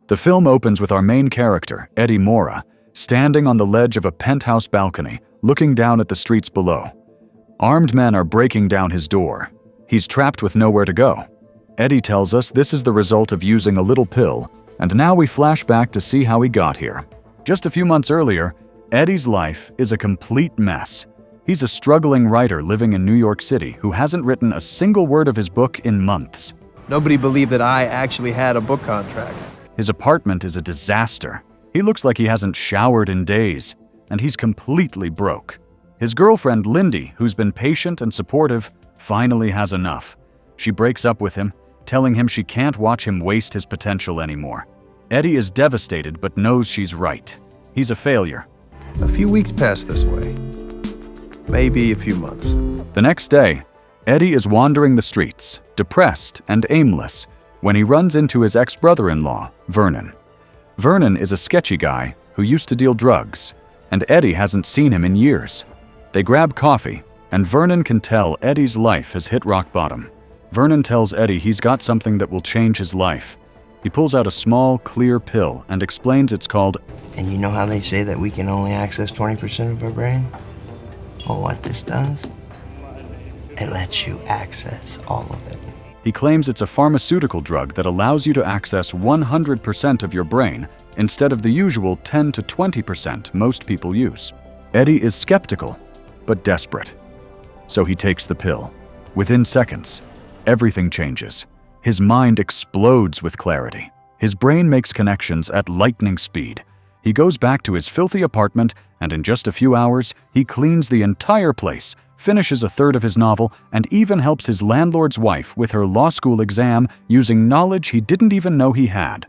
The film opens with our main character, Eddie Morra, standing on the ledge of a penthouse balcony, looking down at the streets below. Armed men are breaking down his door. He's trapped with nowhere to go. Eddie tells us this is the result of using a little pill, and now we flash back to see how he got here. Just a few months earlier, Eddie's life is a complete mess. He's a struggling writer living in New York City who hasn't written a single word of his book in months. Nobody believed that I actually had a book contract. His apartment is a disaster. He looks like he hasn't showered in days, and he's completely broke. His girlfriend, Lindy, who's been patient and supportive, finally has enough. She breaks up with him, telling him she can't watch him waste his potential anymore. Eddie is devastated but knows she's right. He's a failure. A few weeks passed this way. Maybe a few months. The next day, Eddie is wandering the streets, depressed and aimless, when he runs into his ex-brother-in-law, Vernon. Vernon is a sketchy guy who used to deal drugs, and Eddie hasn't seen him in years. They grab coffee, and Vernon can tell Eddie's life has hit rock bottom. Vernon tells Eddie he's got something that will change his life. He pulls out a small, clear pill and explains it's called... And you know how they say that we can only access 20% of our brain? Well, what this does? It lets you access all of it. He claims it's a pharmaceutical drug that allows you to access 100% of your brain instead of the usual 10 to 20% most people use. Eddie is skeptical, but desperate. So he takes the pill. Within seconds, everything changes. His mind explodes with clarity. His brain makes connections at lightning speed. He goes back to his filthy apartment, and in just a few hours, he cleans the entire place, finishes a third of his novel, and even helps his landlord's wife with her law school exam using knowledge he didn't even know he had.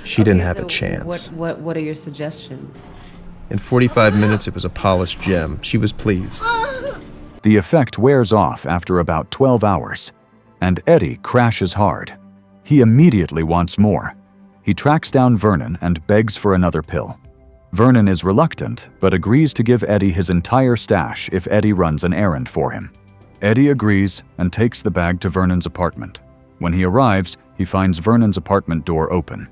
She didn't have a chance. What are your suggestions? In 45 minutes, it was a polished gem. She was pleased. The effect wears off after about 12 hours, and Eddie crashes hard. He immediately wants more. He tracks down Vernon and begs for another pill. Vernon is reluctant, but agrees to give Eddie his entire stash if Eddie runs an errand for him. Eddie agrees and takes the bag to Vernon's apartment. When he arrives, he finds Vernon's apartment door open.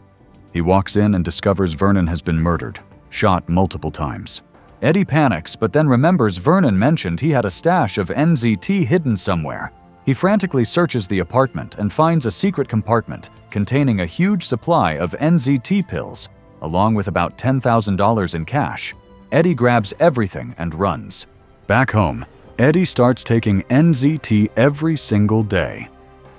He walks in and discovers Vernon has been murdered, shot multiple times. Eddie panics, but then remembers Vernon mentioned he had a stash of NZT hidden somewhere. He frantically searches the apartment and finds a secret compartment containing a huge supply of NZT pills, along with about $10,000 in cash. Eddie grabs everything and runs. Back home, Eddie starts taking NZT every single day.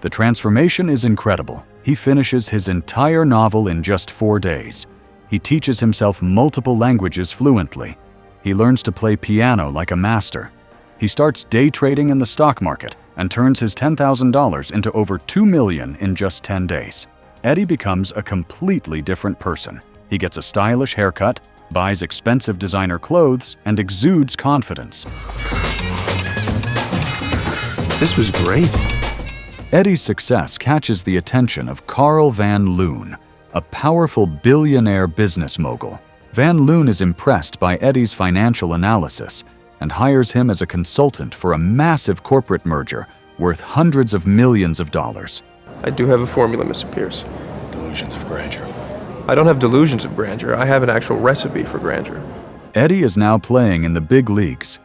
The transformation is incredible. He finishes his entire novel in just 4 days. He teaches himself multiple languages fluently. He learns to play piano like a master. He starts day trading in the stock market and turns his $10,000 into over $2 million in just 10 days. Eddie becomes a completely different person. He gets a stylish haircut, buys expensive designer clothes, and exudes confidence. This was great. Eddie's success catches the attention of Carl Van Loon, a powerful billionaire business mogul. Van Loon is impressed by Eddie's financial analysis and hires him as a consultant for a massive corporate merger worth hundreds of millions of dollars. I do have a formula, Mr. Pierce. Delusions of grandeur. I don't have delusions of grandeur. I have an actual recipe for grandeur. Eddie is now playing in the big leagues.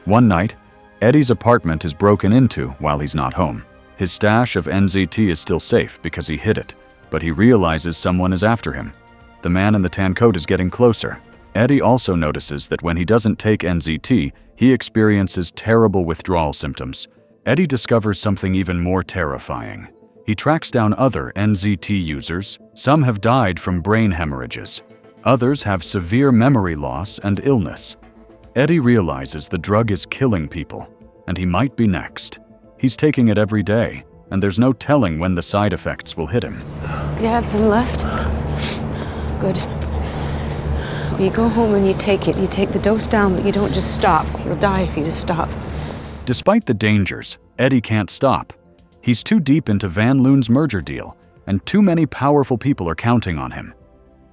One night, Eddie's apartment is broken into while he's not home. His stash of NZT is still safe because he hid it, but he realizes someone is after him. The man in the tan coat is getting closer. Eddie also notices that when he doesn't take NZT, he experiences terrible withdrawal symptoms. Eddie discovers something even more terrifying. He tracks down other NZT users. Some have died from brain hemorrhages. Others have severe memory loss and illness. Eddie realizes the drug is killing people, and he might be next. He's taking it every day, and there's no telling when the side effects will hit him. You have some left? Good. You go home and you take it. You take the dose down, but you don't just stop. You'll die if you just stop. Despite the dangers, Eddie can't stop. He's too deep into Van Loon's merger deal, and too many powerful people are counting on him.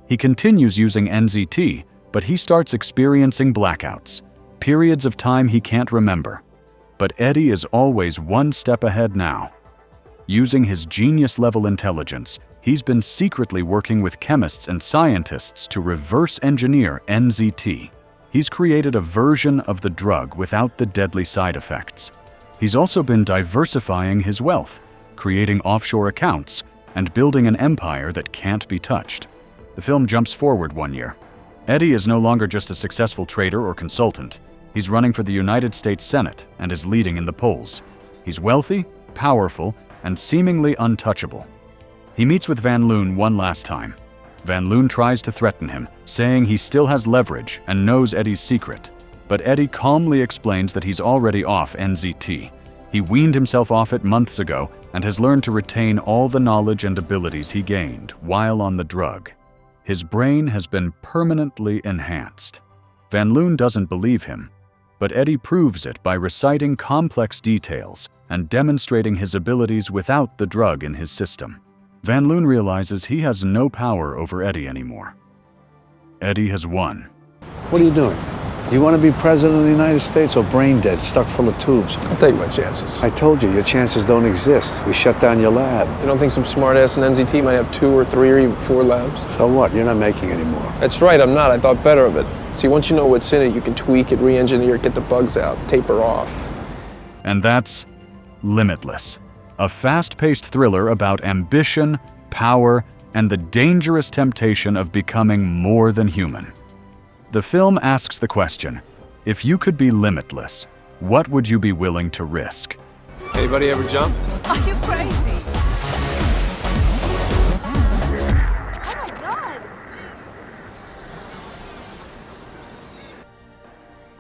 He continues using NZT, but he starts experiencing blackouts, periods of time he can't remember. But Eddie is always one step ahead now. Using his genius-level intelligence, He's been secretly working with chemists and scientists to reverse engineer NZT. He's created a version of the drug without the deadly side effects. He's also been diversifying his wealth, creating offshore accounts, and building an empire that can't be touched. The film jumps forward 1 year. Eddie is no longer just a successful trader or consultant. He's running for the United States Senate and is leading in the polls. He's wealthy, powerful, and seemingly untouchable. He meets with Van Loon one last time. Van Loon tries to threaten him, saying he still has leverage and knows Eddie's secret. But Eddie calmly explains that he's already off NZT. He weaned himself off it months ago and has learned to retain all the knowledge and abilities he gained while on the drug. His brain has been permanently enhanced. Van Loon doesn't believe him, but Eddie proves it by reciting complex details and demonstrating his abilities without the drug in his system. Van Loon realizes he has no power over Eddie anymore. Eddie has won. What are you doing? Do you want to be president of the United States or brain dead, stuck full of tubes? I'll take my chances. I told you, your chances don't exist. We shut down your lab. You don't think some smartass in NZT might have 2 or 3 or even 4 labs? So what? You're not making any more. That's right, I'm not. I thought better of it. See, once you know what's in it, you can tweak it, re-engineer it, get the bugs out, taper off. And that's Limitless, a fast-paced thriller about ambition, power, and the dangerous temptation of becoming more than human. The film asks the question, if you could be limitless, what would you be willing to risk? Anybody ever jump? Are you crazy?